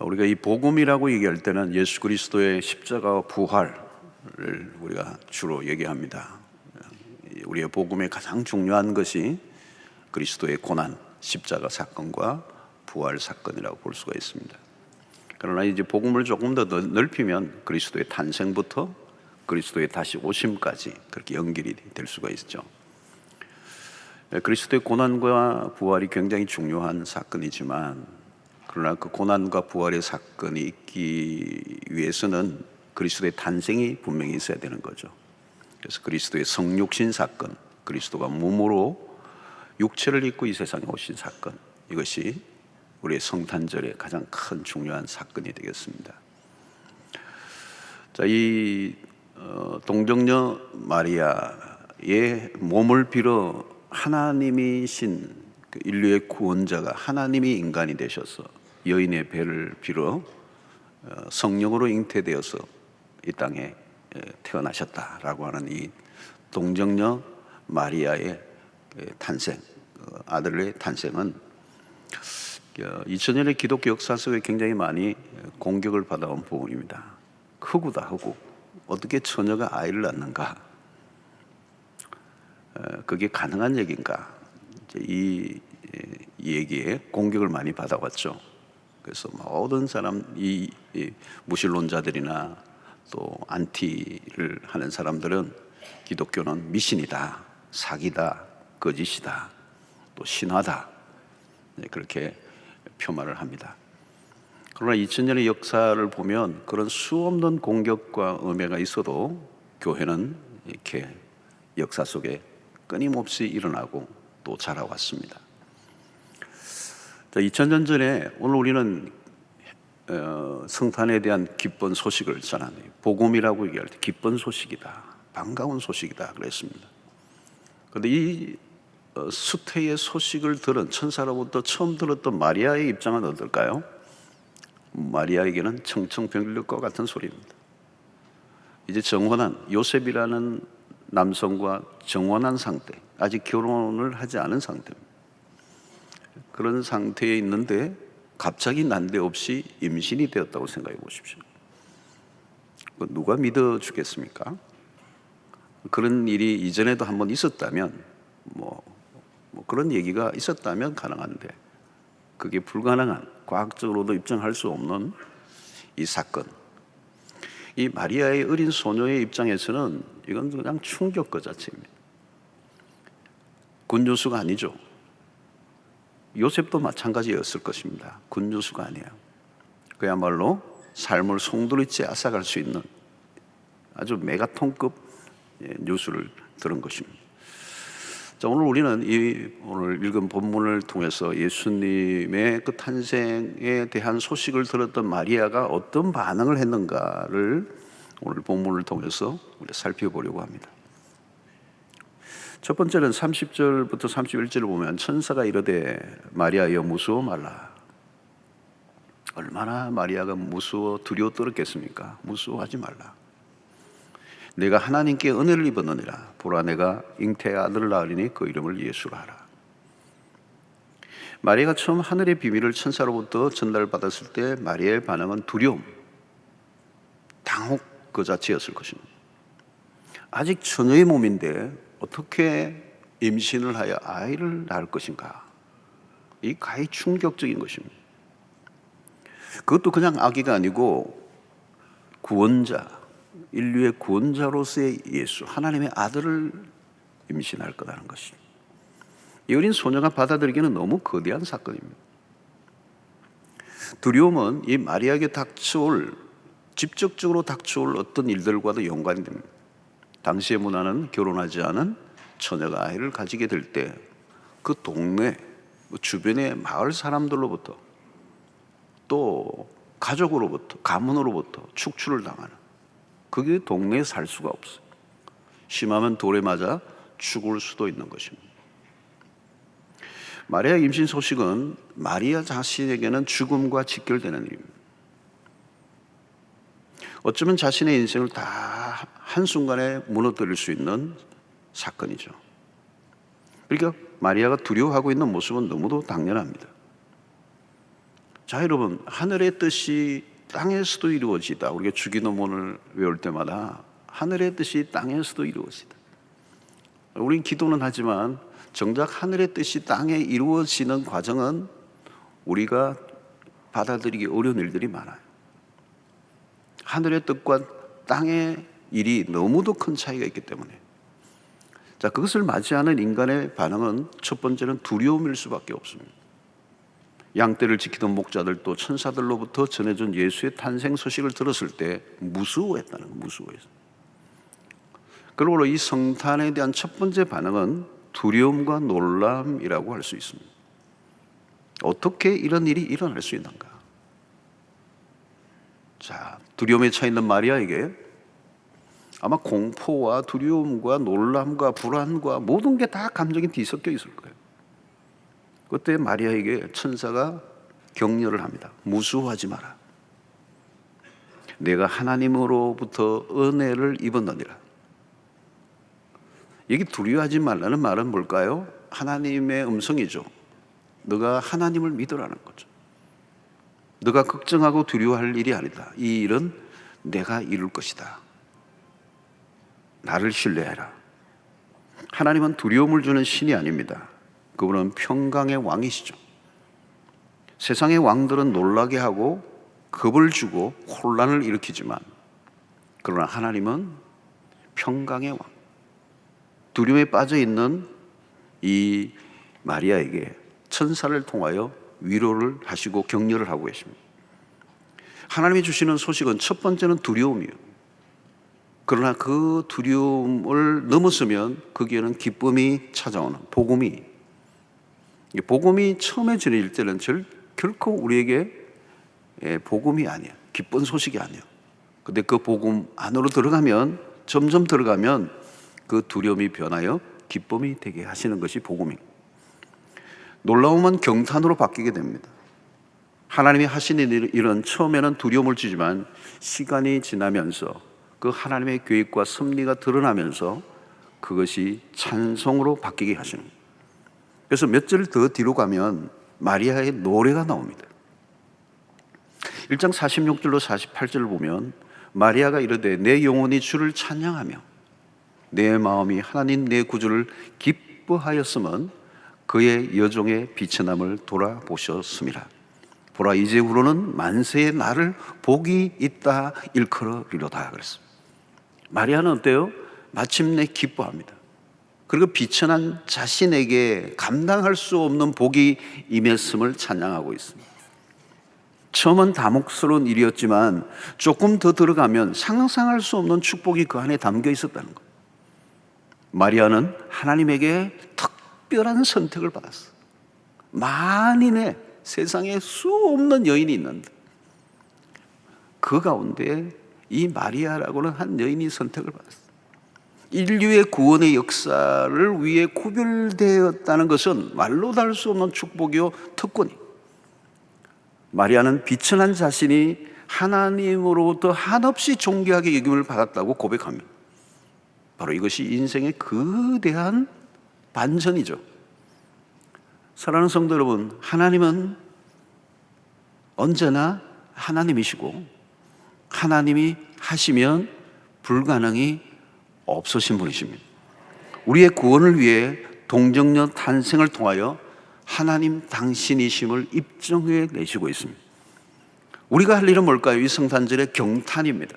우리가 이 복음이라고 얘기할 때는 예수 그리스도의 십자가와 부활을 우리가 주로 얘기합니다. 우리의 복음의 가장 중요한 것이 그리스도의 고난, 십자가 사건과 부활 사건이라고 볼 수가 있습니다. 그러나 이제 복음을 조금 더 넓히면 그리스도의 탄생부터 그리스도의 다시 오심까지 그렇게 연결이 될 수가 있죠. 그리스도의 고난과 부활이 굉장히 중요한 사건이지만, 그러나 그 고난과 부활의 사건이 있기 위해서는 그리스도의 탄생이 분명히 있어야 되는 거죠. 그래서 그리스도의 성육신 사건, 그리스도가 몸으로 육체를 입고 이 세상에 오신 사건, 이것이 우리의 성탄절의 가장 큰 중요한 사건이 되겠습니다. 자, 이 동정녀 마리아의 몸을 빌어 하나님이신 그 인류의 구원자가, 하나님이 인간이 되셔서 여인의 배를 빌어 성령으로 잉태되어서 이 땅에 태어나셨다라고 하는 이 동정녀 마리아의 탄생, 아들의 탄생은 2000년의 기독교 역사 속에 굉장히 많이 공격을 받아온 부분입니다. 흑우다, 흑우. 어떻게 처녀가 아이를 낳는가? 그게 가능한 얘기인가? 이 얘기에 공격을 많이 받아왔죠. 그래서 모든 사람, 이 무신론자들이나 또 안티를 하는 사람들은 기독교는 미신이다, 사기다, 거짓이다, 또 신화다, 그렇게 표말을 합니다. 그러나 2000년의 역사를 보면 그런 수없는 공격과 음해가 있어도 교회는 이렇게 역사 속에 끊임없이 일어나고 또 자라왔습니다. 2000년 전에 오늘 우리는 성탄에 대한 기쁜 소식을 전하네요. 복음이라고 얘기할 때 기쁜 소식이다, 반가운 소식이다 그랬습니다. 그런데 이 수태의 소식을 들은 천사로부터 처음 들었던 마리아의 입장은 어떨까요? 마리아에게는 청청병력과 같은 소리입니다. 이제 정혼한 요셉이라는 남성과 정혼한 상태, 아직 결혼을 하지 않은 상태입니다. 그런 상태에 있는데 갑자기 난데없이 임신이 되었다고 생각해 보십시오. 누가 믿어주겠습니까? 그런 일이 이전에도 한번 있었다면 뭐 그런 얘기가 있었다면 가능한데, 그게 불가능한, 과학적으로도 입증할 수 없는 이 사건, 이 마리아의 어린 소녀의 입장에서는 이건 그냥 충격 그 자체입니다. 굿뉴스가 아니죠. 요셉도 마찬가지였을 것입니다. 굿뉴스가 아니에요. 그야말로 삶을 송두리째 앗아갈 수 있는 아주 메가톤급 뉴스를 들은 것입니다. 자, 오늘 우리는 오늘 읽은 본문을 통해서 예수님의 그 탄생에 대한 소식을 들었던 마리아가 어떤 반응을 했는가를 오늘 본문을 통해서 우리 살펴보려고 합니다. 첫 번째는 30절부터 31절을 보면 천사가 이르되 마리아여 무서워 말라. 얼마나 마리아가 무서워 두려워 떨었겠습니까? 무서워하지 말라. 내가 하나님께 은혜를 입었느니라. 보라, 내가 잉태의 아들을 낳으리니 그 이름을 예수라 하라. 마리아가 처음 하늘의 비밀을 천사로부터 전달받았을 때 마리아의 반응은 두려움, 당혹 그 자체였을 것입니다. 아직 처녀의 몸인데 어떻게 임신을 하여 아이를 낳을 것인가? 이 가히 충격적인 것입니다. 그것도 그냥 아기가 아니고 구원자, 인류의 구원자로서의 예수, 하나님의 아들을 임신할 거라는 것입니다. 이 어린 소녀가 받아들이기는 너무 거대한 사건입니다. 두려움은 이 마리아에게 직접적으로 닥쳐올 어떤 일들과도 연관이 됩니다. 당시의 문화는 결혼하지 않은 처녀가 아이를 가지게 될 때 그 동네, 주변의 마을 사람들로부터 또 가족으로부터, 가문으로부터 축출을 당하는, 그게 동네에 살 수가 없어요. 심하면 돌에 맞아 죽을 수도 있는 것입니다. 마리아 임신 소식은 마리아 자신에게는 죽음과 직결되는 일입니다. 어쩌면 자신의 인생을 다 한순간에 무너뜨릴 수 있는 사건이죠. 그러니까 마리아가 두려워하고 있는 모습은 너무도 당연합니다. 자, 여러분, 하늘의 뜻이 땅에서도 이루어지다. 우리가 주기도문을 외울 때마다 하늘의 뜻이 땅에서도 이루어지다. 우린 기도는 하지만 정작 하늘의 뜻이 땅에 이루어지는 과정은 우리가 받아들이기 어려운 일들이 많아요. 하늘의 뜻과 땅의 일이 너무도 큰 차이가 있기 때문에, 자, 그것을 맞이하는 인간의 반응은 첫 번째는 두려움일 수밖에 없습니다. 양떼를 지키던 목자들도 천사들로부터 전해준 예수의 탄생 소식을 들었을 때 무서워했다는 거예요. 무서워했어요. 그러므로 이 성탄에 대한 첫 번째 반응은 두려움과 놀람이라고 할 수 있습니다. 어떻게 이런 일이 일어날 수 있는가? 자, 두려움에 차 있는 마리아에게 아마 공포와 두려움과 놀람과 불안과 모든 게 다 감정이 뒤섞여 있을 거예요. 그때 마리아에게 천사가 격려를 합니다. 무수하지 마라. 내가 하나님으로부터 은혜를 입었느니라. 여기 두려워하지 말라는 말은 뭘까요? 하나님의 음성이죠. 너가 하나님을 믿으라는 거죠. 너가 걱정하고 두려워할 일이 아니다. 이 일은 내가 이룰 것이다. 나를 신뢰해라. 하나님은 두려움을 주는 신이 아닙니다. 그분은 평강의 왕이시죠. 세상의 왕들은 놀라게 하고 겁을 주고 혼란을 일으키지만, 그러나 하나님은 평강의 왕. 두려움에 빠져 있는 이 마리아에게 천사를 통하여 위로를 하시고 격려를 하고 계십니다. 하나님이 주시는 소식은 첫 번째는 두려움이에요. 그러나 그 두려움을 넘어서면 거기에는 기쁨이 찾아오는 복음이 처음에 전해질 때는 결코 우리에게 복음이 아니야. 기쁜 소식이 아니야. 근데 그 복음 안으로 점점 들어가면 그 두려움이 변하여 기쁨이 되게 하시는 것이 복음입니다. 놀라움은 경탄으로 바뀌게 됩니다. 하나님이 하시는 일은 처음에는 두려움을 주지만 시간이 지나면서 그 하나님의 계획과 섭리가 드러나면서 그것이 찬송으로 바뀌게 하시는 거예요. 그래서 몇 절 더 뒤로 가면 마리아의 노래가 나옵니다. 1장 46절로 48절을 보면 마리아가 이르되 내 영혼이 주를 찬양하며 내 마음이 하나님 내 구주를 기뻐하였음은 그의 여종의 비천함을 돌아보셨음이라. 보라 이제후로는 만세의 나를 복이 있다 일컬으리로다 그랬습니다. 마리아는 어때요? 마침내 기뻐합니다. 그리고 비천한 자신에게 감당할 수 없는 복이 임했음을 찬양하고 있습니다. 처음은 당혹스러운 일이었지만 조금 더 들어가면 상상할 수 없는 축복이 그 안에 담겨 있었다는 거예요. 마리아는 하나님에게 특별한 선택을 받았어요. 만인의 세상에 수 없는 여인이 있는데 그 가운데 이 마리아라고는 한 여인이 선택을 받았어요. 인류의 구원의 역사를 위해 구별되었다는 것은 말로도 할 수 없는 축복이요 특권이. 마리아는 비천한 자신이 하나님으로부터 한없이 존귀하게 여김을 받았다고 고백합니다. 바로 이것이 인생의 거대한 반전이죠. 사랑하는 성도 여러분, 하나님은 언제나 하나님이시고 하나님이 하시면 불가능이 없으신 분이십니다. 우리의 구원을 위해 동정녀 탄생을 통하여 하나님 당신이심을 입증해 내시고 있습니다. 우리가 할 일은 뭘까요? 이 성탄절의 경탄입니다.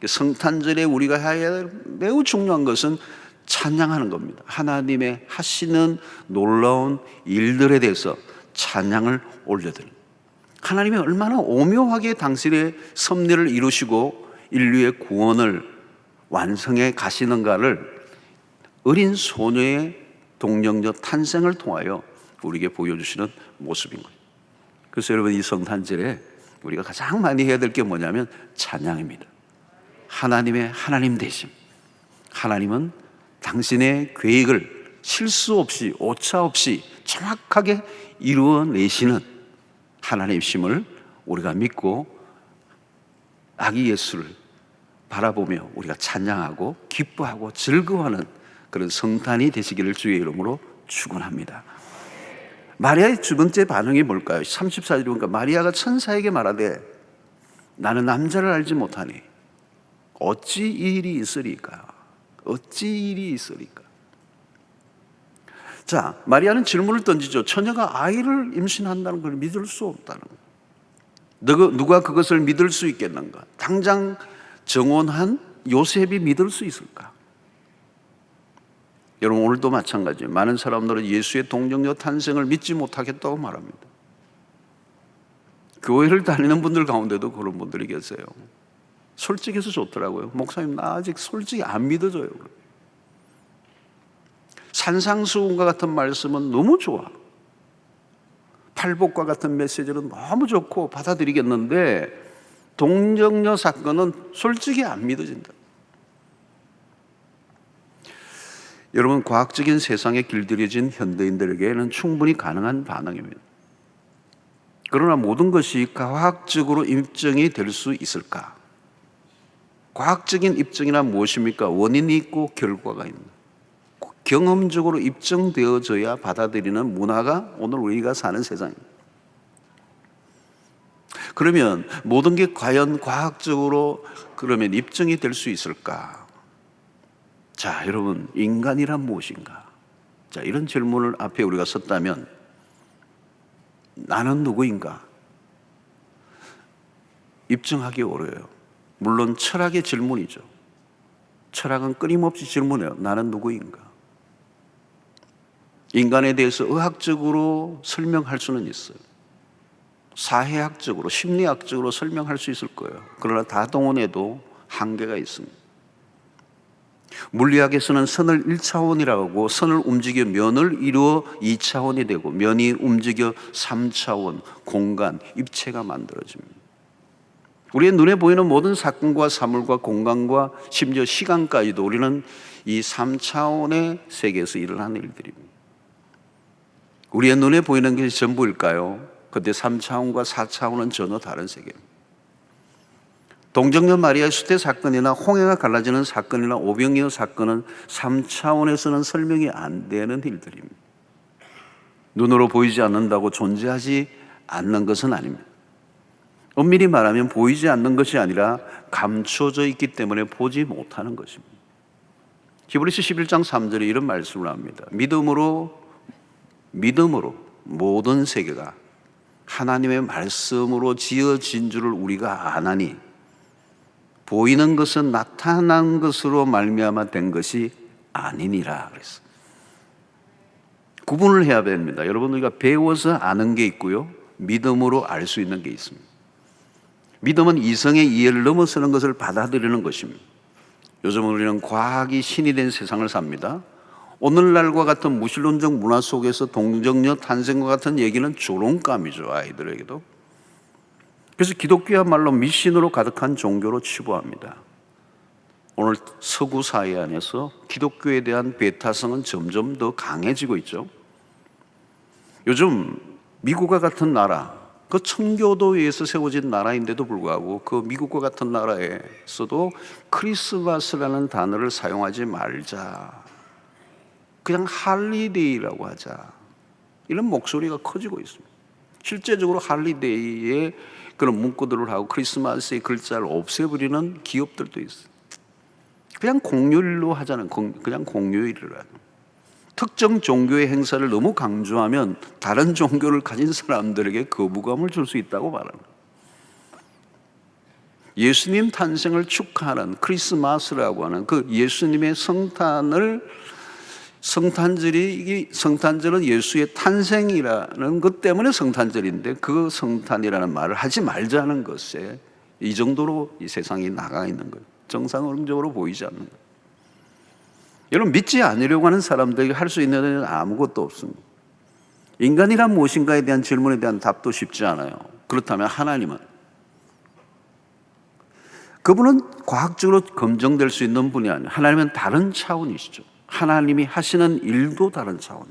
성탄절에 우리가 해야 할 매우 중요한 것은 찬양하는 겁니다. 하나님의 하시는 놀라운 일들에 대해서 찬양을 올려드립니다. 하나님이 얼마나 오묘하게 당신의 섭리를 이루시고 인류의 구원을 완성해 가시는가를 어린 소녀의 동정녀 탄생을 통하여 우리에게 보여주시는 모습인 거예요. 그래서 여러분, 이 성탄절에 우리가 가장 많이 해야 될 게 뭐냐면 찬양입니다. 하나님의 하나님 되심. 하나님은 당신의 계획을 실수 없이 오차 없이 정확하게 이루어내시는 하나님이심을 우리가 믿고 아기 예수를 바라보며 우리가 찬양하고 기뻐하고 즐거워하는 그런 성탄이 되시기를 주의 이름으로 축원합니다. 마리아의 두 번째 반응이 뭘까요? 34절에 보니까 마리아가 천사에게 말하되 나는 남자를 알지 못하니 어찌 이 일이 있으리까? 어찌 이 일이 있으리까? 자, 마리아는 질문을 던지죠. 처녀가 아이를 임신한다는 걸 믿을 수 없다는 거. 누가 그것을 믿을 수 있겠는가? 당장 정혼한 요셉이 믿을 수 있을까? 여러분, 오늘도 마찬가지예요. 많은 사람들은 예수의 동정녀 탄생을 믿지 못하겠다고 말합니다. 교회를 다니는 분들 가운데도 그런 분들이 계세요. 솔직해서 좋더라고요. 목사님, 나 아직 솔직히 안 믿어져요. 산상수훈과 같은 말씀은 너무 좋아. 팔복과 같은 메시지는 너무 좋고 받아들이겠는데 동정녀 사건은 솔직히 안 믿어진다. 여러분, 과학적인 세상에 길들여진 현대인들에게는 충분히 가능한 반응입니다. 그러나 모든 것이 과학적으로 입증이 될 수 있을까? 과학적인 입증이란 무엇입니까? 원인이 있고 결과가 있는, 경험적으로 입증되어져야 받아들이는 문화가 오늘 우리가 사는 세상입니다. 그러면 모든 게 과연 과학적으로 그러면 입증이 될 수 있을까? 자, 여러분, 인간이란 무엇인가? 자, 이런 질문을 앞에 우리가 섰다면 나는 누구인가? 입증하기 어려워요. 물론 철학의 질문이죠. 철학은 끊임없이 질문해요. 나는 누구인가? 인간에 대해서 의학적으로 설명할 수는 있어요. 사회학적으로, 심리학적으로 설명할 수 있을 거예요. 그러나 다동원에도 한계가 있습니다. 물리학에서는 선을 1차원이라고 하고 선을 움직여 면을 이루어 2차원이 되고 면이 움직여 3차원, 공간, 입체가 만들어집니다. 우리의 눈에 보이는 모든 사건과 사물과 공간과 심지어 시간까지도 우리는 이 3차원의 세계에서 일어나는 일들입니다. 우리의 눈에 보이는 것이 전부일까요? 그때 3차원과 4차원은 전혀 다른 세계입니다. 동정녀 마리아의 수태 사건이나 홍해가 갈라지는 사건이나 오병이어 사건은 3차원에서는 설명이 안 되는 일들입니다. 눈으로 보이지 않는다고 존재하지 않는 것은 아닙니다. 엄밀히 말하면 보이지 않는 것이 아니라 감춰져 있기 때문에 보지 못하는 것입니다. 히브리서 11장 3절에 이런 말씀을 합니다. 믿음으로 모든 세계가 하나님의 말씀으로 지어진 줄을 우리가 아나니 보이는 것은 나타난 것으로 말미암아 된 것이 아니니라 그랬어요. 구분을 해야 됩니다. 여러분, 우리가 배워서 아는 게 있고요, 믿음으로 알 수 있는 게 있습니다. 믿음은 이성의 이해를 넘어서는 것을 받아들이는 것입니다. 요즘 우리는 과학이 신이 된 세상을 삽니다. 오늘날과 같은 무신론적 문화 속에서 동정녀 탄생과 같은 얘기는 조롱감이죠, 아이들에게도. 그래서 기독교야말로 미신으로 가득한 종교로 치부합니다. 오늘 서구 사회 안에서 기독교에 대한 배타성은 점점 더 강해지고 있죠. 요즘 미국과 같은 나라, 그 청교도에 의해서 세워진 나라인데도 불구하고 그 미국과 같은 나라에서도 크리스마스라는 단어를 사용하지 말자, 그냥 할리데이라고 하자, 이런 목소리가 커지고 있습니다. 실제적으로 할리데이에 그런 문구들을 하고 크리스마스의 글자를 없애버리는 기업들도 있어요. 그냥 공휴일로 하자는, 그냥 공휴일을 하는. 특정 종교의 행사를 너무 강조하면 다른 종교를 가진 사람들에게 거부감을 줄 수 있다고 말합니다. 예수님 탄생을 축하하는 크리스마스라고 하는 그 예수님의 성탄절은 예수의 탄생이라는 것 때문에 성탄절인데 그 성탄이라는 말을 하지 말자는 것에 이 정도로 이 세상이 나가 있는 거예요. 정상적으로 보이지 않는 거예요. 여러분, 믿지 않으려고 하는 사람들에게 할 수 있는 일은 아무것도 없습니다. 인간이란 무엇인가에 대한 질문에 대한 답도 쉽지 않아요. 그렇다면 하나님은? 그분은 과학적으로 검증될 수 있는 분이 아니에요. 하나님은 다른 차원이시죠. 하나님이 하시는 일도 다른 차원.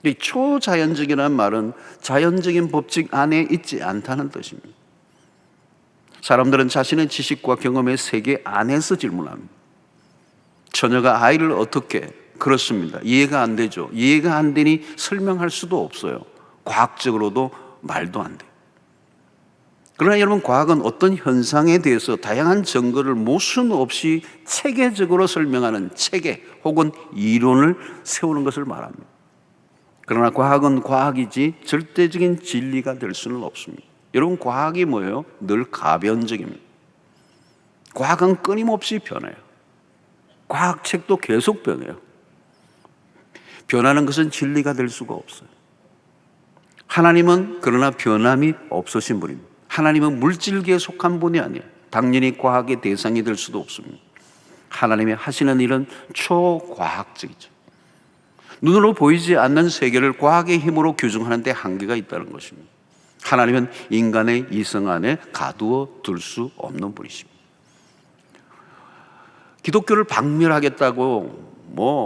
이 초자연적이라는 말은 자연적인 법칙 안에 있지 않다는 뜻입니다. 사람들은 자신의 지식과 경험의 세계 안에서 질문합니다. 처녀가 아이를 어떻게? 그렇습니다. 이해가 안 되죠. 이해가 안 되니 설명할 수도 없어요. 과학적으로도 말도 안 돼요. 그러나 여러분, 과학은 어떤 현상에 대해서 다양한 증거를 모순 없이 체계적으로 설명하는 체계 혹은 이론을 세우는 것을 말합니다. 그러나 과학은 과학이지 절대적인 진리가 될 수는 없습니다. 여러분, 과학이 뭐예요? 늘 가변적입니다. 과학은 끊임없이 변해요. 과학책도 계속 변해요. 변하는 것은 진리가 될 수가 없어요. 하나님은 그러나 변함이 없으신 분입니다. 하나님은 물질계에 속한 분이 아니에요. 당연히 과학의 대상이 될 수도 없습니다. 하나님이 하시는 일은 초과학적이죠. 눈으로 보이지 않는 세계를 과학의 힘으로 규정하는 데 한계가 있다는 것입니다. 하나님은 인간의 이성 안에 가두어 둘 수 없는 분이십니다. 기독교를 박멸하겠다고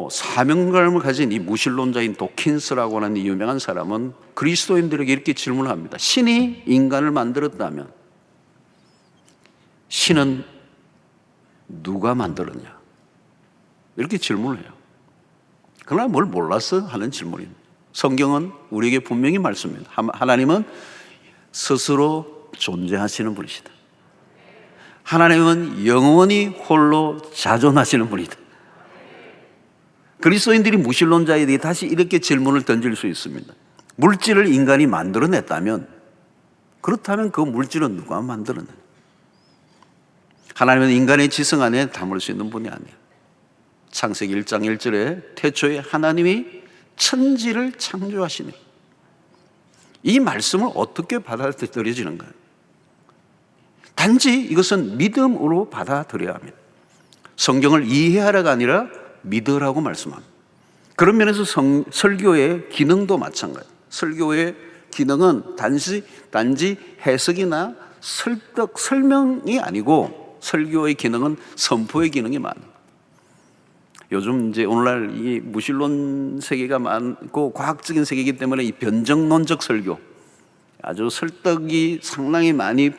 사명감을 가진 이 무신론자인 도킨스라고 하는 이 유명한 사람은 그리스도인들에게 이렇게 질문합니다. 신이 인간을 만들었다면 신은 누가 만들었냐? 이렇게 질문을 해요. 그러나 뭘 몰라서 하는 질문입니다. 성경은 우리에게 분명히 말씀합니다. 하나님은 스스로 존재하시는 분이시다. 하나님은 영원히 홀로 자존하시는 분이다. 그리스도인들이 무신론자에게 다시 이렇게 질문을 던질 수 있습니다. 물질을 인간이 만들어냈다면, 그렇다면 그 물질은 누가 만들어냈냐? 하나님은 인간의 지성 안에 담을 수 있는 분이 아니에요. 창세기 1장 1절에 태초에 하나님이 천지를 창조하시니, 이 말씀을 어떻게 받아들여지는가요? 단지 이것은 믿음으로 받아들여야 합니다. 성경을 이해하라가 아니라 믿으라고 말씀합니다. 그런 면에서 설교의 기능도 마찬가지예요. 설교의 기능은 단지 해석이나 설명이 아니고, 설교의 기능은 선포의 기능이 많아요. 요즘 이제 오늘날 이 무신론 세계가 많고 과학적인 세계이기 때문에 이 변정론적 설교, 아주 설득이 상당히 많이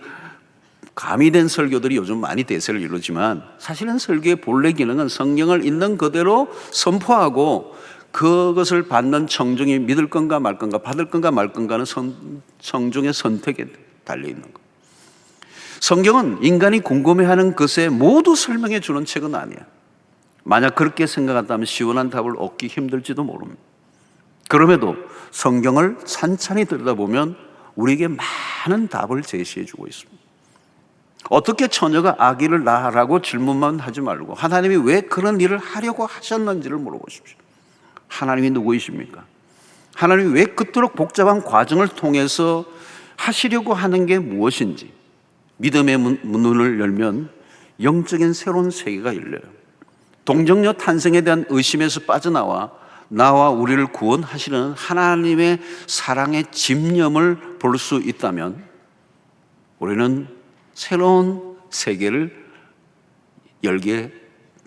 가미된 설교들이 요즘 많이 대세를 이루지만, 사실은 설교의 본래 기능은 성경을 있는 그대로 선포하고 그것을 받는 청중이 믿을 건가 말 건가, 받을 건가 말 건가는 청중의 선택에 달려있는 것. 성경은 인간이 궁금해하는 것에 모두 설명해 주는 책은 아니야. 만약 그렇게 생각한다면 시원한 답을 얻기 힘들지도 모릅니다. 그럼에도 성경을 찬찬히 들여다보면 우리에게 많은 답을 제시해 주고 있습니다. 어떻게 처녀가 아기를 낳으라고 질문만 하지 말고 하나님이 왜 그런 일을 하려고 하셨는지를 물어보십시오. 하나님이 누구이십니까? 하나님이 왜 그토록 복잡한 과정을 통해서 하시려고 하는 게 무엇인지, 믿음의 문을 열면 영적인 새로운 세계가 열려요. 동정녀 탄생에 대한 의심에서 빠져나와 나와 우리를 구원하시는 하나님의 사랑의 집념을 볼 수 있다면 우리는 새로운 세계를 열게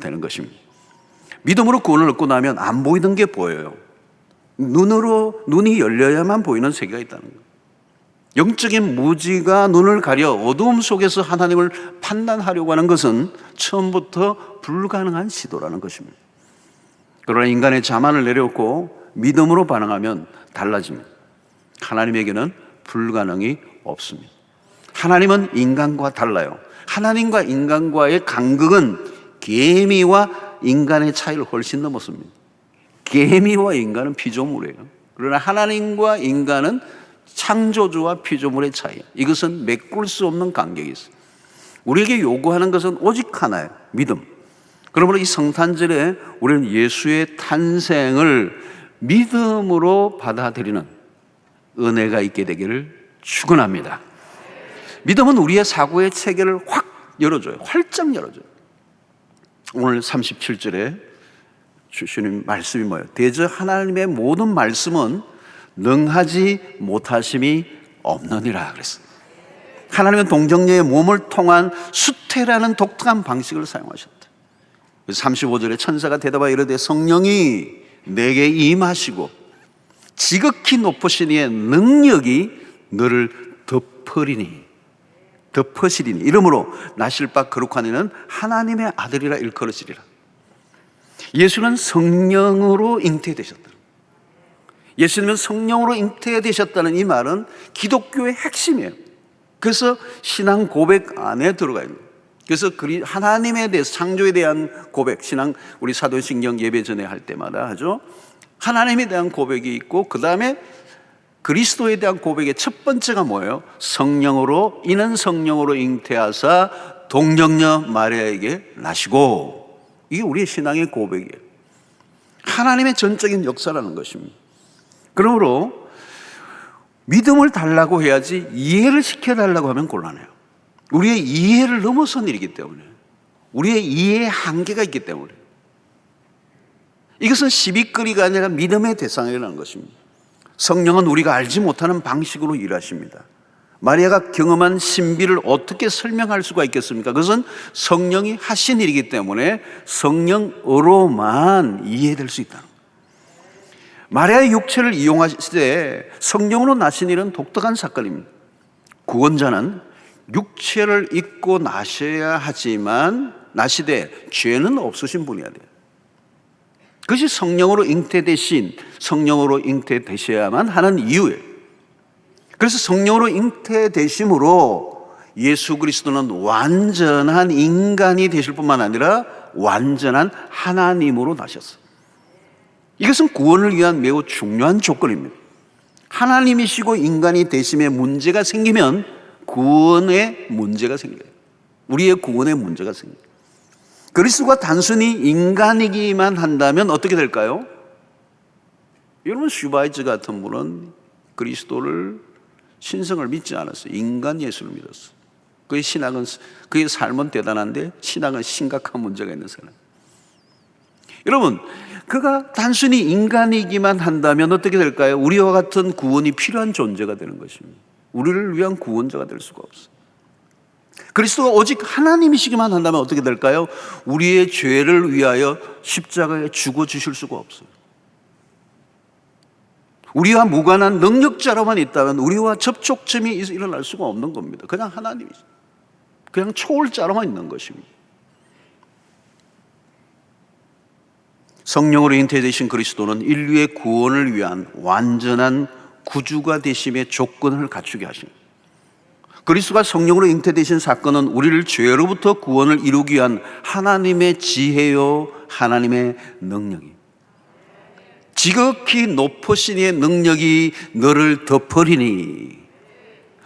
되는 것입니다. 믿음으로 구원을 얻고 나면 안 보이던 게 보여요. 눈이 열려야만 보이는 세계가 있다는 거예요. 영적인 무지가 눈을 가려 어두움 속에서 하나님을 판단하려고 하는 것은 처음부터 불가능한 시도라는 것입니다. 그러나 인간의 자만을 내려놓고 믿음으로 반응하면 달라집니다. 하나님에게는 불가능이 없습니다. 하나님은 인간과 달라요. 하나님과 인간과의 간극은 개미와 인간의 차이를 훨씬 넘었습니다. 개미와 인간은 피조물이에요. 그러나 하나님과 인간은 창조주와 피조물의 차이. 이것은 메꿀 수 없는 간격이 있어요. 우리에게 요구하는 것은 오직 하나예요. 믿음. 그러므로 이 성탄절에 우리는 예수의 탄생을 믿음으로 받아들이는 은혜가 있게 되기를 축원합니다. 믿음은 우리의 사고의 체계를 확 열어줘요. 활짝 열어줘요. 오늘 37절에 주시는 말씀이 뭐예요? 대저 하나님의 모든 말씀은 능하지 못하심이 없느니라 그랬어요. 하나님은 동정녀의 몸을 통한 수태라는 독특한 방식을 사용하셨다. 35절에 천사가 대답하여 이르되 성령이 내게 임하시고 지극히 높으신 이의 능력이 너를 덮으시리니 이러므로 나실 바 거룩한 이는 하나님의 아들이라 일컬으시리라. 예수는 성령으로 잉태되셨다. 예수님은 성령으로 잉태되셨다는 이 말은 기독교의 핵심이에요. 그래서 신앙 고백 안에 들어가 있는 거예요. 그래서 하나님에 대해서, 창조에 대한 고백, 신앙, 우리 사도신경 예배 전에 할 때마다 하죠. 하나님에 대한 고백이 있고, 그 다음에 그리스도에 대한 고백의 첫 번째가 뭐예요? 성령으로, 이는 성령으로 잉태하사 동정녀 마리아에게 나시고. 이게 우리의 신앙의 고백이에요. 하나님의 전적인 역사라는 것입니다. 그러므로 믿음을 달라고 해야지 이해를 시켜달라고 하면 곤란해요. 우리의 이해를 넘어선 일이기 때문에, 우리의 이해의 한계가 있기 때문에. 이것은 시비거리가 아니라 믿음의 대상이라는 것입니다. 성령은 우리가 알지 못하는 방식으로 일하십니다. 마리아가 경험한 신비를 어떻게 설명할 수가 있겠습니까? 그것은 성령이 하신 일이기 때문에 성령으로만 이해될 수 있다는 거예요. 마리아의 육체를 이용하시되 성령으로 나신 일은 독특한 사건입니다. 구원자는 육체를 입고 나셔야 하지만 나시되 죄는 없으신 분이어야 돼요. 그것이 성령으로 잉태되신, 성령으로 잉태되셔야만 하는 이유예요. 그래서 성령으로 잉태되심으로 예수 그리스도는 완전한 인간이 되실 뿐만 아니라 완전한 하나님으로 나셨어요. 이것은 구원을 위한 매우 중요한 조건입니다. 하나님이시고 인간이 되심에 문제가 생기면 구원에 문제가 생겨요. 우리의 구원에 문제가 생겨요. 그리스도가 단순히 인간이기만 한다면 어떻게 될까요? 여러분, 슈바이츠 같은 분은 그리스도를, 신성을 믿지 않았어요. 인간 예수를 믿었어요. 그의 신앙은, 그의 삶은 대단한데 신앙은 심각한 문제가 있는 사람. 여러분, 그가 단순히 인간이기만 한다면 어떻게 될까요? 우리와 같은 구원이 필요한 존재가 되는 것입니다. 우리를 위한 구원자가 될 수가 없어요. 그리스도가 오직 하나님이시기만 한다면 어떻게 될까요? 우리의 죄를 위하여 십자가에 죽어주실 수가 없어요. 우리와 무관한 능력자로만 있다면 우리와 접촉점이 일어날 수가 없는 겁니다. 그냥 하나님이죠. 그냥 초월자로만 있는 것입니다. 성령으로 잉태되신 그리스도는 인류의 구원을 위한 완전한 구주가 되심의 조건을 갖추게 하십니다. 그리스도가 성령으로 잉태되신 사건은 우리를 죄로부터 구원을 이루기 위한 하나님의 지혜요, 하나님의 능력이, 지극히 높으신 이의 능력이 너를 덮으리니.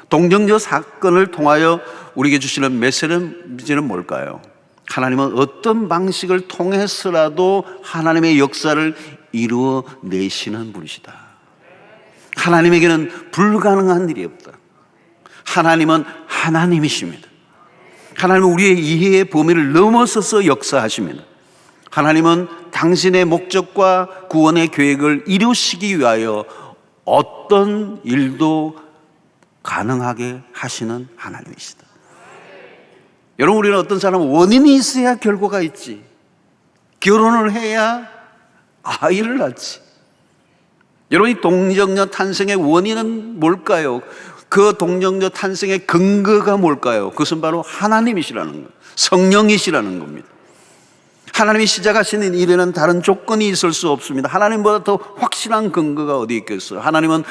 동정녀 사건을 통하여 우리에게 주시는 메시지는 뭘까요? 하나님은 어떤 방식을 통해서라도 하나님의 역사를 이루어내시는 분이시다. 하나님에게는 불가능한 일이 없다. 하나님은 하나님이십니다. 하나님은 우리의 이해의 범위를 넘어서서 역사하십니다. 하나님은 당신의 목적과 구원의 계획을 이루시기 위하여 어떤 일도 가능하게 하시는 하나님이시다. 여러분, 우리는 어떤 사람은 원인이 있어야 결과가 있지, 결혼을 해야 아이를 낳지. 여러분, 이 동정녀 탄생의 원인은 뭘까요? 그 동정녀 탄생의 근거가 뭘까요? 그것은 바로 하나님이시라는 거예요. 성령이시라는 겁니다. 하나님이 시작하시는 일에는 다른 조건이 있을 수 없습니다. 하나님보다 더 확실한 근거가 어디 있겠어요? 하나님은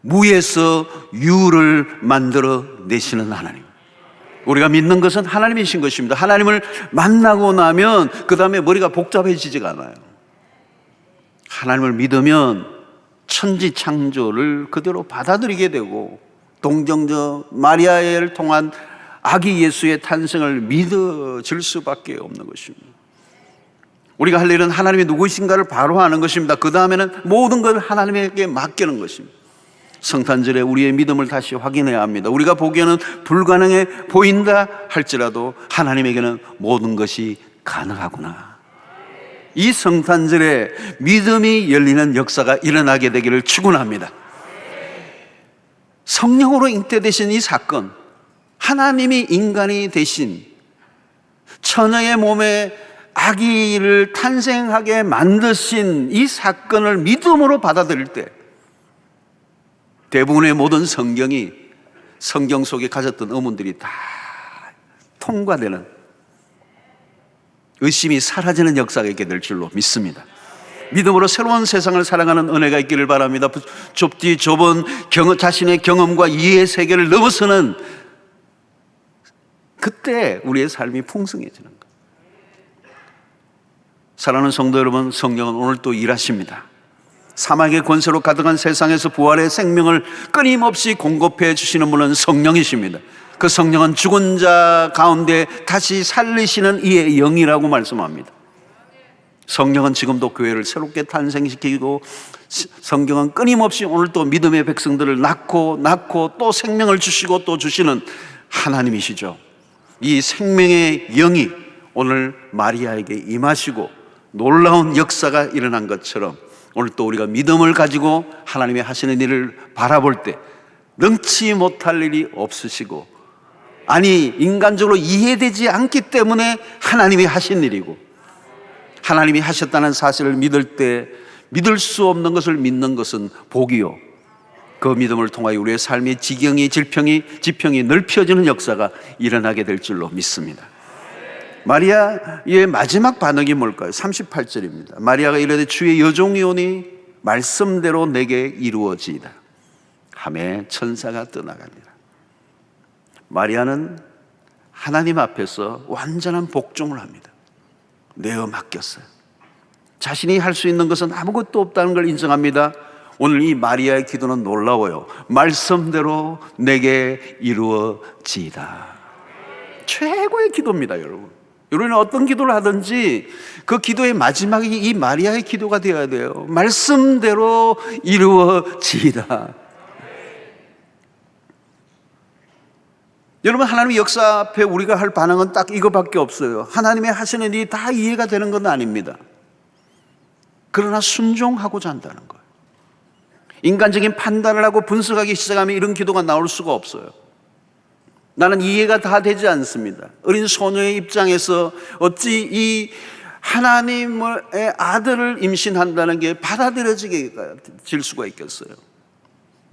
무에서 유를 만들어 내시는 하나님. 우리가 믿는 것은 하나님이신 것입니다. 하나님을 만나고 나면 그 다음에 머리가 복잡해지지가 않아요. 하나님을 믿으면 천지 창조를 그대로 받아들이게 되고, 동정녀 마리아를 통한 아기 예수의 탄생을 믿어질 수밖에 없는 것입니다. 우리가 할 일은 하나님이 누구이신가를 바로 아는 것입니다. 그 다음에는 모든 걸 하나님에게 맡기는 것입니다. 성탄절에 우리의 믿음을 다시 확인해야 합니다. 우리가 보기에는 불가능해 보인다 할지라도 하나님에게는 모든 것이 가능하구나. 이 성탄절에 믿음이 열리는 역사가 일어나게 되기를 축원합니다. 성령으로 잉태되신 이 사건, 하나님이 인간이 되신, 처녀의 몸에 아기를 탄생하게 만드신 이 사건을 믿음으로 받아들일 때 대부분의 모든 성경 속에 가졌던 의문들이 다 통과되는, 의심이 사라지는 역사가 있게 될 줄로 믿습니다. 믿음으로 새로운 세상을 살아가는 은혜가 있기를 바랍니다. 좁디 좁은 자신의 경험과 이해의 세계를 넘어서는 그때 우리의 삶이 풍성해지는 거예요. 사랑하는 성도 여러분, 성령은 오늘 또 일하십니다. 사망의 권세로 가득한 세상에서 부활의 생명을 끊임없이 공급해 주시는 분은 성령이십니다. 그 성령은 죽은 자 가운데 다시 살리시는 이의 영이라고 말씀합니다. 성령은 지금도 교회를 새롭게 탄생시키고, 성경은 끊임없이 오늘 또 믿음의 백성들을 낳고 또 생명을 주시고 또 주시는 하나님이시죠. 이 생명의 영이 오늘 마리아에게 임하시고 놀라운 역사가 일어난 것처럼 오늘 또 우리가 믿음을 가지고 하나님이 하시는 일을 바라볼 때 능치 못할 일이 없으시고, 아니 인간적으로 이해되지 않기 때문에 하나님이 하신 일이고, 하나님이 하셨다는 사실을 믿을 때 믿을 수 없는 것을 믿는 것은 복이요, 그 믿음을 통하여 우리의 삶의 지평이 넓혀지는 역사가 일어나게 될 줄로 믿습니다. 마리아의 마지막 반응이 뭘까요? 38절입니다. 마리아가 이르되 주의 여종이오니 말씀대로 내게 이루어지이다 하매 천사가 떠나갑니다. 마리아는 하나님 앞에서 완전한 복종을 합니다. 내어 맡겼어요. 자신이 할 수 있는 것은 아무것도 없다는 걸 인정합니다. 오늘 이 마리아의 기도는 놀라워요. 말씀대로 내게 이루어지이다. 최고의 기도입니다, 여러분. 여러분은 어떤 기도를 하든지 그 기도의 마지막이 이 마리아의 기도가 되어야 돼요. 말씀대로 이루어지이다. 여러분, 하나님의 역사 앞에 우리가 할 반응은 딱 이거밖에 없어요. 하나님의 하시는 일이 다 이해가 되는 건 아닙니다. 그러나 순종하고자 한다는 거예요. 인간적인 판단을 하고 분석하기 시작하면 이런 기도가 나올 수가 없어요. 나는 이해가 다 되지 않습니다. 어린 소녀의 입장에서 어찌 이 하나님의 아들을 임신한다는 게 받아들여질 수가 있겠어요?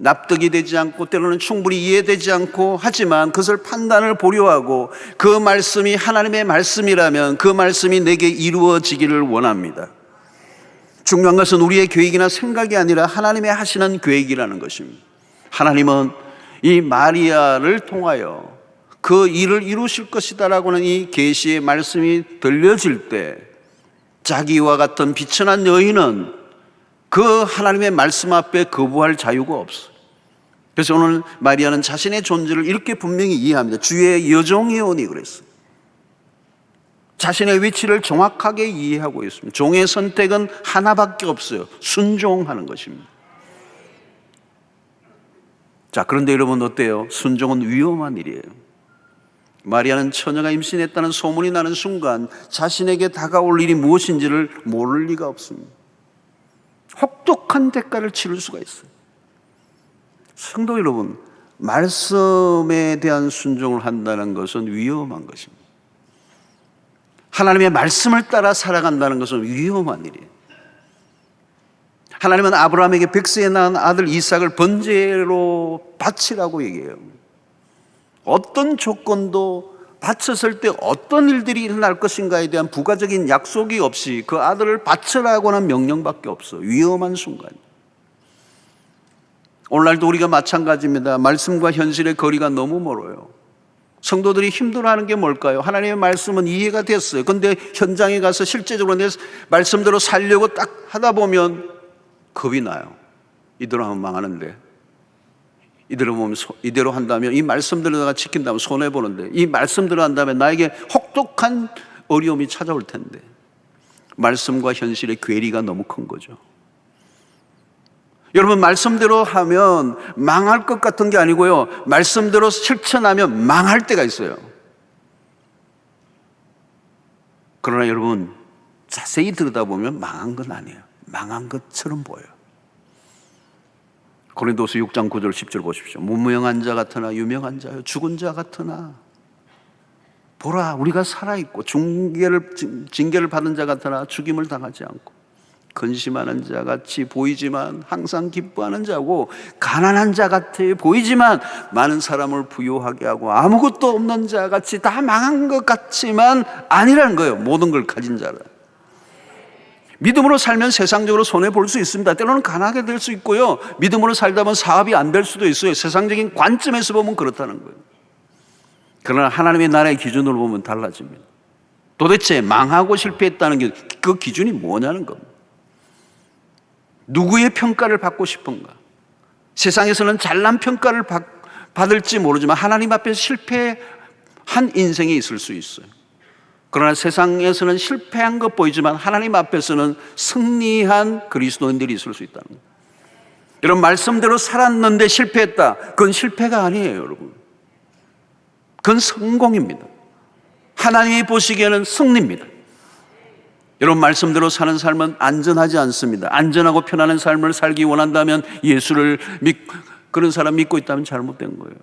납득이 되지 않고 때로는 충분히 이해되지 않고, 하지만 그것을 판단을 보려하고 그 말씀이 하나님의 말씀이라면 그 말씀이 내게 이루어지기를 원합니다. 중요한 것은 우리의 계획이나 생각이 아니라 하나님의 하시는 계획이라는 것입니다. 하나님은 이 마리아를 통하여 그 일을 이루실 것이다라고는 이 계시의 말씀이 들려질 때 자기와 같은 비천한 여인은 그 하나님의 말씀 앞에 거부할 자유가 없어요. 그래서 오늘 마리아는 자신의 존재를 이렇게 분명히 이해합니다. 주의 여종이오니 그랬어요. 자신의 위치를 정확하게 이해하고 있습니다. 종의 선택은 하나밖에 없어요. 순종하는 것입니다. 자, 그런데 여러분 어때요? 순종은 위험한 일이에요. 마리아는 처녀가 임신했다는 소문이 나는 순간 자신에게 다가올 일이 무엇인지를 모를 리가 없습니다. 혹독한 대가를 치를 수가 있어요. 성도 여러분, 말씀에 대한 순종을 한다는 것은 위험한 것입니다. 하나님의 말씀을 따라 살아간다는 것은 위험한 일이에요. 하나님은 아브라함에게 백세에 낳은 아들 이삭을 번제로 바치라고 얘기해요. 어떤 조건도 바쳤을 때 어떤 일들이 일어날 것인가에 대한 부가적인 약속이 없이 그 아들을 바치라고 하는 명령밖에 없어요. 위험한 순간이에요. 오늘날도 우리가 마찬가지입니다. 말씀과 현실의 거리가 너무 멀어요. 성도들이 힘들어하는 게 뭘까요? 하나님의 말씀은 이해가 됐어요. 그런데 현장에 가서 실제적으로 내 말씀대로 살려고 딱 하다 보면 겁이 나요. 이대로 하면 망하는데, 이대로 한다면, 이 말씀대로 내가 지킨다면 손해보는데, 이 말씀대로 한다면 나에게 혹독한 어려움이 찾아올 텐데, 말씀과 현실의 괴리가 너무 큰 거죠. 여러분, 말씀대로 하면 망할 것 같은 게 아니고요, 말씀대로 실천하면 망할 때가 있어요. 그러나 여러분, 자세히 들여다보면 망한 건 아니에요. 망한 것처럼 보여요. 고린도서 6장 9절 10절 보십시오. 무명한 자 같으나 유명한 자요, 죽은 자 같으나 보라 우리가 살아있고, 징계를 받은 자 같으나 죽임을 당하지 않고, 근심하는 자 같이 보이지만 항상 기뻐하는 자고, 가난한 자 같아 보이지만 많은 사람을 부유하게 하고, 아무것도 없는 자 같이 다 망한 것 같지만 아니라는 거예요. 모든 걸 가진 자라. 믿음으로 살면 세상적으로 손해볼 수 있습니다. 때로는 가난하게 될 수 있고요, 믿음으로 살다 보면 사업이 안 될 수도 있어요. 세상적인 관점에서 보면 그렇다는 거예요. 그러나 하나님의 나라의 기준으로 보면 달라집니다. 도대체 망하고 실패했다는 게 그 기준이 뭐냐는 겁니다. 누구의 평가를 받고 싶은가? 세상에서는 잘난 평가를 받을지 모르지만 하나님 앞에서 실패한 인생이 있을 수 있어요. 그러나 세상에서는 실패한 것 보이지만 하나님 앞에서는 승리한 그리스도인들이 있을 수 있다는 거예요. 이런 말씀대로 살았는데 실패했다, 그건 실패가 아니에요, 여러분. 그건 성공입니다. 하나님이 보시기에는 승리입니다. 이런 말씀대로 사는 삶은 안전하지 않습니다. 안전하고 편안한 삶을 살기 원한다면 예수를 그런 사람 믿고 있다면 잘못된 거예요.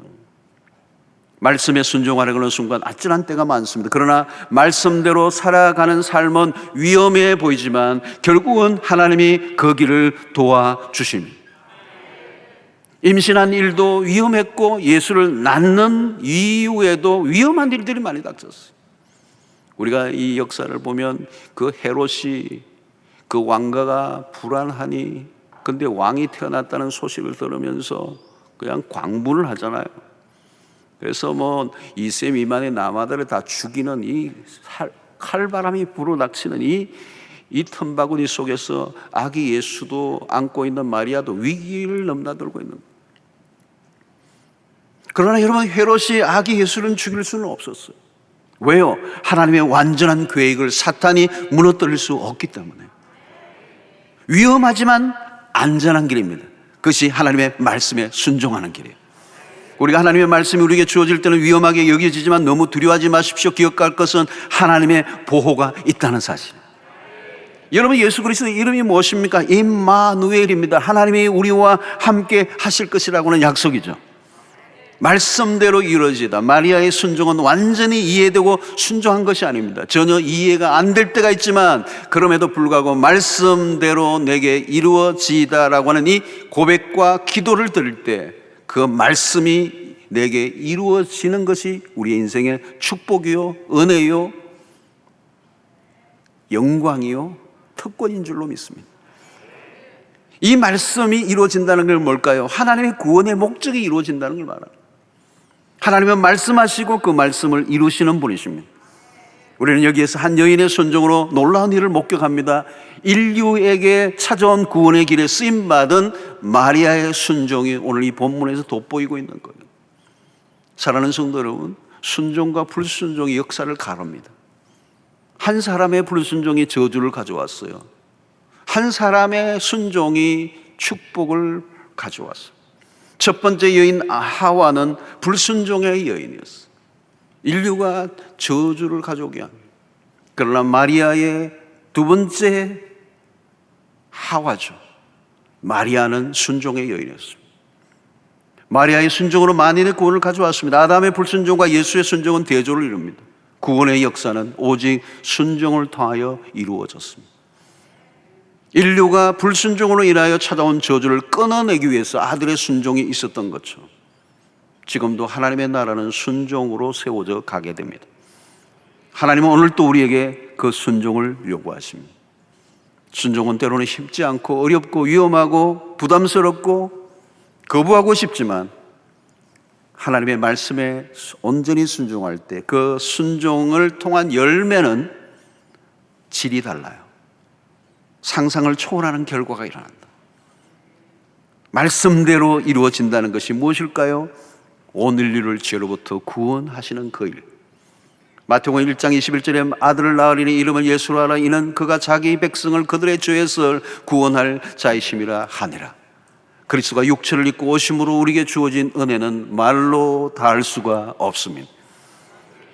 말씀에 순종하려는 순간 아찔한 때가 많습니다. 그러나 말씀대로 살아가는 삶은 위험해 보이지만 결국은 하나님이 그 길을 도와주십니다. 임신한 일도 위험했고 예수를 낳는 이후에도 위험한 일들이 많이 닥쳤어요. 우리가 이 역사를 보면 그 헤롯이, 그 왕가가 불안하니, 근데 왕이 태어났다는 소식을 들으면서 그냥 광분을 하잖아요. 그래서 뭐 2세 미만의 남아들을 다 죽이는 이 칼바람이 불어닥치는 이 틈바구니 속에서 아기 예수도 안고 있는 마리아도 위기를 넘나들고 있는 거예요. 그러나 여러분, 헤롯이 아기 예수를 죽일 수는 없었어요. 왜요? 하나님의 완전한 계획을 사탄이 무너뜨릴 수 없기 때문에. 위험하지만 안전한 길입니다. 그것이 하나님의 말씀에 순종하는 길이에요. 우리가 하나님의 말씀이 우리에게 주어질 때는 위험하게 여겨지지만 너무 두려워하지 마십시오. 기억할 것은 하나님의 보호가 있다는 사실. 여러분, 예수 그리스도의 이름이 무엇입니까? 임마누엘입니다. 하나님이 우리와 함께 하실 것이라고 하는 약속이죠. 말씀대로 이루어지다. 마리아의 순종은 완전히 이해되고 순종한 것이 아닙니다. 전혀 이해가 안 될 때가 있지만 그럼에도 불구하고 말씀대로 내게 이루어지다라고 하는 이 고백과 기도를 드릴 때 그 말씀이 내게 이루어지는 것이 우리의 인생의 축복이요, 은혜요, 영광이요, 특권인 줄로 믿습니다. 이 말씀이 이루어진다는 건 뭘까요? 하나님의 구원의 목적이 이루어진다는 걸 말합니다. 하나님은 말씀하시고 그 말씀을 이루시는 분이십니다. 우리는 여기에서 한 여인의 순종으로 놀라운 일을 목격합니다. 인류에게 찾아온 구원의 길에 쓰임받은 마리아의 순종이 오늘 이 본문에서 돋보이고 있는 거예요. 사랑하는 성도 여러분, 순종과 불순종이 역사를 가릅니다. 한 사람의 불순종이 저주를 가져왔어요. 한 사람의 순종이 축복을 가져왔어요. 첫 번째 여인 하와는 불순종의 여인이었어요. 인류가 저주를 가져오게 합니다. 그러나 마리아의 두 번째 하와죠. 마리아는 순종의 여인이었습니다. 마리아의 순종으로 만인의 구원을 가져왔습니다. 아담의 불순종과 예수의 순종은 대조를 이룹니다. 구원의 역사는 오직 순종을 통하여 이루어졌습니다. 인류가 불순종으로 인하여 찾아온 저주를 끊어내기 위해서 아들의 순종이 있었던 것처럼 지금도 하나님의 나라는 순종으로 세워져 가게 됩니다. 하나님은 오늘 또 우리에게 그 순종을 요구하십니다. 순종은 때로는 쉽지 않고 어렵고 위험하고 부담스럽고 거부하고 싶지만 하나님의 말씀에 온전히 순종할 때 그 순종을 통한 열매는 질이 달라요. 상상을 초월하는 결과가 일어난다. 말씀대로 이루어진다는 것이 무엇일까요? 온 인류를 죄로부터 구원하시는 그 일. 마태복음 1장 21절에 아들을 낳으리니 이름을 예수로 하라. 이는 그가 자기 백성을 그들의 죄에서 구원할 자이심이라 하니라. 그리스도가 육체를 입고 오심으로 우리에게 주어진 은혜는 말로 다할 수가 없습니다.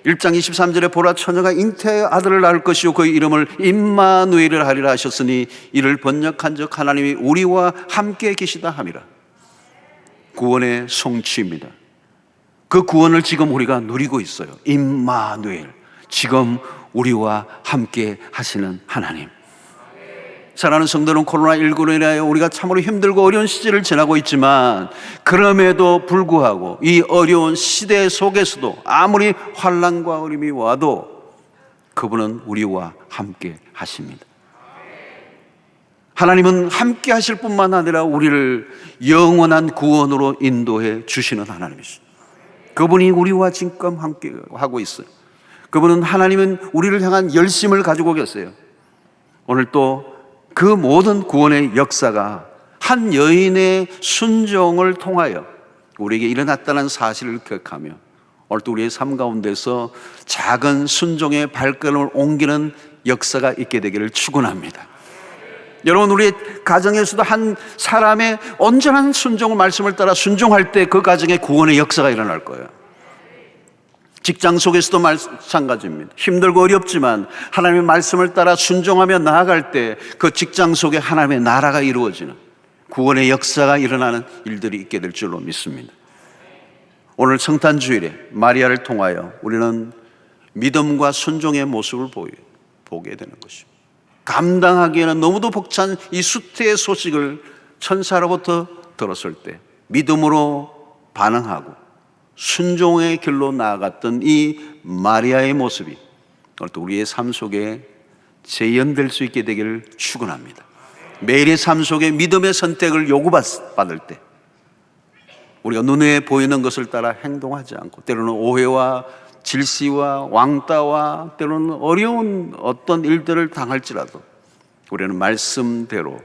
1장 23절에 보라, 처녀가 잉태하여 아들을 낳을 것이요 그의 이름을 임마누엘이라 하리라 하셨으니 이를 번역한 적 하나님이 우리와 함께 계시다 함이라. 구원의 성취입니다. 그 구원을 지금 우리가 누리고 있어요. 임마누엘, 지금 우리와 함께 하시는 하나님. 사랑하는 성도는 코로나19로 인하여 우리가 참으로 힘들고 어려운 시절을 지나고 있지만 그럼에도 불구하고 이 어려운 시대 속에서도 아무리 환난과 어려움이 와도 그분은 우리와 함께 하십니다. 하나님은 함께 하실 뿐만 아니라 우리를 영원한 구원으로 인도해 주시는 하나님이십니다. 그분이 우리와 지금 함께 하고 있어요. 그분은, 하나님은 우리를 향한 열심을 가지고 계세요. 오늘 또 그 모든 구원의 역사가 한 여인의 순종을 통하여 우리에게 일어났다는 사실을 기억하며 오늘 또 우리의 삶 가운데서 작은 순종의 발걸음을 옮기는 역사가 있게 되기를 축원합니다. 여러분, 우리의 가정에서도 한 사람의 온전한 순종을, 말씀을 따라 순종할 때 그 가정에 구원의 역사가 일어날 거예요. 직장 속에서도 마찬가지입니다. 힘들고 어렵지만 하나님의 말씀을 따라 순종하며 나아갈 때 그 직장 속에 하나님의 나라가 이루어지는 구원의 역사가 일어나는 일들이 있게 될 줄로 믿습니다. 오늘 성탄주일에 마리아를 통하여 우리는 믿음과 순종의 모습을 보게 되는 것입니다. 감당하기에는 너무도 벅찬 이 수태의 소식을 천사로부터 들었을 때 믿음으로 반응하고 순종의 길로 나아갔던 이 마리아의 모습이 오늘 또 우리의 삶 속에 재현될 수 있게 되기를 축원합니다. 매일의 삶 속에 믿음의 선택을 요구받을 때 우리가 눈에 보이는 것을 따라 행동하지 않고 때로는 오해와 질시와 왕따와 때로는 어려운 어떤 일들을 당할지라도 우리는 말씀대로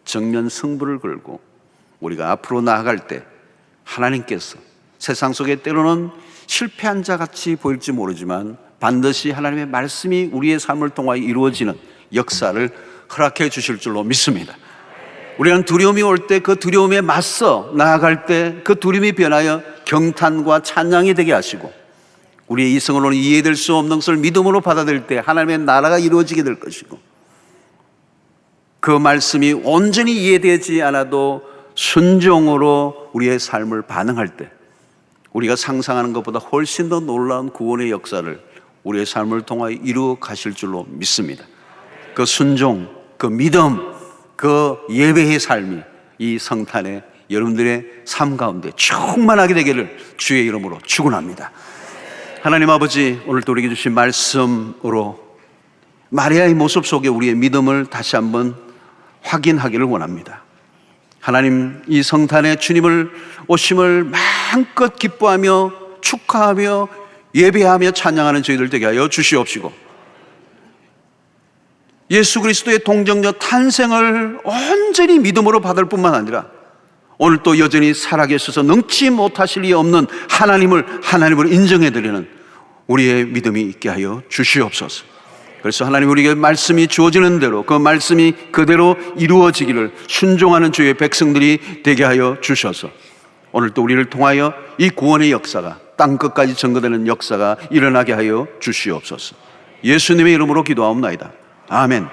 정면 승부를 걸고 우리가 앞으로 나아갈 때 하나님께서 세상 속에 때로는 실패한 자 같이 보일지 모르지만 반드시 하나님의 말씀이 우리의 삶을 통하여 이루어지는 역사를 허락해 주실 줄로 믿습니다. 우리는 두려움이 올 때 그 두려움에 맞서 나아갈 때 그 두려움이 변하여 경탄과 찬양이 되게 하시고 우리의 이성으로는 이해될 수 없는 것을 믿음으로 받아들일 때 하나님의 나라가 이루어지게 될 것이고 그 말씀이 온전히 이해되지 않아도 순종으로 우리의 삶을 반응할 때 우리가 상상하는 것보다 훨씬 더 놀라운 구원의 역사를 우리의 삶을 통하여 이루어 가실 줄로 믿습니다. 그 순종, 그 믿음, 그 예배의 삶이 이 성탄에 여러분들의 삶 가운데 충만하게 되기를 주의 이름으로 축원합니다. 하나님 아버지, 오늘도 우리에게 주신 말씀으로 마리아의 모습 속에 우리의 믿음을 다시 한번 확인하기를 원합니다. 하나님, 이 성탄에 주님을 오심을 마음껏 기뻐하며 축하하며 예배하며 찬양하는 저희들 되게 하여 주시옵시고 예수 그리스도의 동정녀 탄생을 온전히 믿음으로 받을 뿐만 아니라 오늘 또 여전히 살아계셔서 능치 못하실 리 없는 하나님을 인정해드리는 우리의 믿음이 있게 하여 주시옵소서. 그래서 하나님, 우리에게 말씀이 주어지는 대로 그 말씀이 그대로 이루어지기를 순종하는 주의 백성들이 되게 하여 주셔서 오늘 또 우리를 통하여 이 구원의 역사가 땅끝까지 전거되는 역사가 일어나게 하여 주시옵소서. 예수님의 이름으로 기도하옵나이다. 아멘.